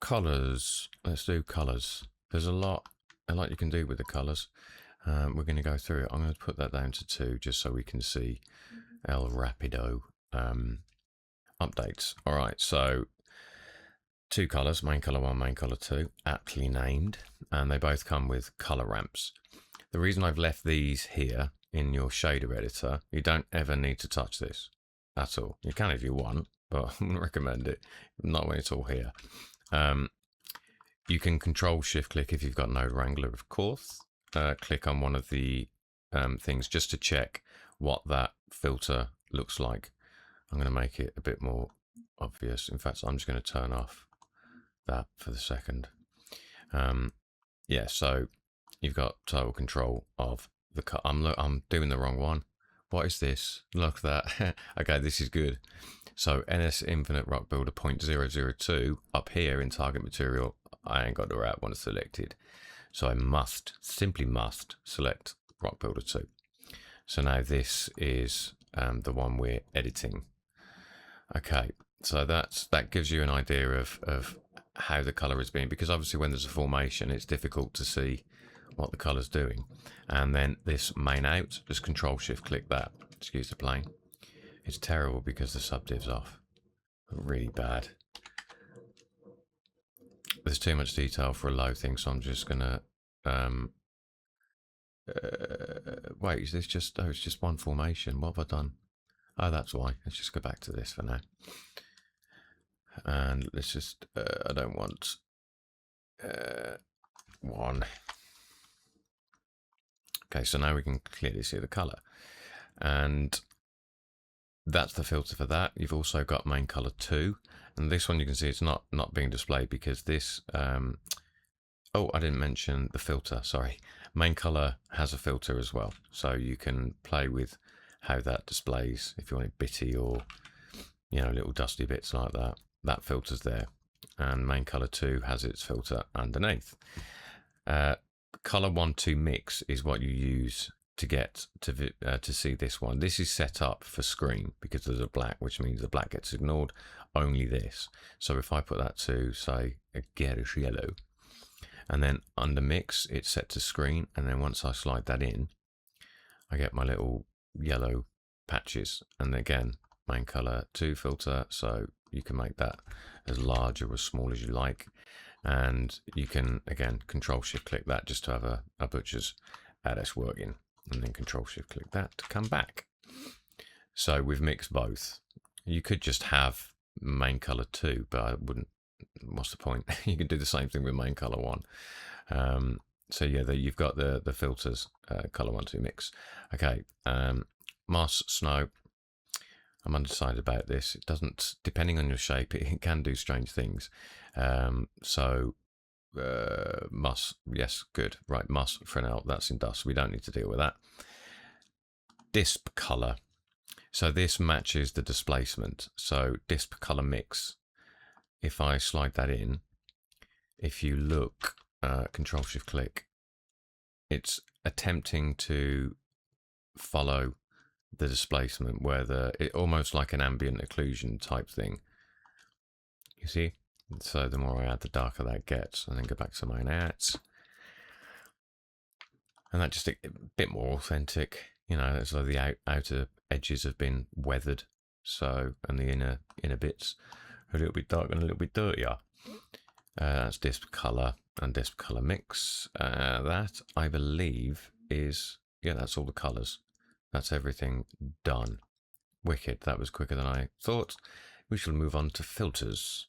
Colors. Let's do colors. There's a lot you can do with the colors. We're going to go through it. I'm going to put that down to 2 just so we can see El Rapido updates. All right, so 2 colors, main color 1, main color 2, aptly named, and they both come with color ramps. The reason I've left these here in your shader editor, you don't ever need to touch this at all. You can if you want, but I wouldn't recommend it, not when it's all here. You can control shift click if you've got Node Wrangler, of course. Click on one of the things just to check what that filter looks like. I'm going to make it a bit more obvious. In fact, I'm just going to turn off that for the second. Yeah, so you've got total control of the cut. I'm doing the wrong one. What is this? Look at that. Okay, this is good. So NS Infinite Rock Builder 0.002 up here in target material. I ain't got the right one selected. So I simply must select Rock Builder 2. So now this is the one we're editing. Okay, so that gives you an idea of how the color is being, because obviously when there's a formation, it's difficult to see what the color's doing. And then this main out, just control shift click that. Excuse the plane. It's terrible because the subdiv's off. Really bad. There's too much detail for a low thing, so I'm just gonna wait, is this just, oh, it's just one formation. What have I done? Oh, that's why. Let's just go back to this for now. And let's just, I don't want one. Okay, so now we can clearly see the color. And that's the filter for that. You've also got main color 2. And this one you can see it's not being displayed because this, oh, I didn't mention the filter, sorry. Main color has a filter as well. So you can play with how that displays if you want it bitty or, you know, little dusty bits like that. That filter's there. And main color 2 has its filter underneath. Color 1, 2 mix is what you use to get to see this one. This is set up for screen because there's a black, which means the black gets ignored, only this. So if I put that to, say, a garish yellow, and then under mix, it's set to screen, and then once I slide that in, I get my little yellow patches. And again, main color 2 filter, so you can make that as large or as small as you like. And you can, again, control shift click that just to have a butcher's address working. And then control shift click that to come back. So we've mixed both. You could just have main color 2, but I wouldn't. What's the point? You can do the same thing with main color 1. So yeah, you've got the filters, color 1, 2 mix. Okay, moss, snow. I'm undecided about this. It doesn't, depending on your shape, it can do strange things. Moss, yes, good. Right, moss, Fresnel, that's in dust. We don't need to deal with that. Disp color. So this matches the displacement. So disp color mix. If I slide that in, if you look, control shift click, it's attempting to follow the displacement where it almost like an ambient occlusion type thing. You see? So the more I add, the darker that gets. And then go back to main outs. And that just a bit more authentic. You know, as though the outer edges have been weathered. So, and the inner bits are a little bit darker and a little bit dirtier. That's disp color and disp color mix. That, I believe, is, yeah, that's all the colors. That's everything done. Wicked. That was quicker than I thought. We shall move on to filters.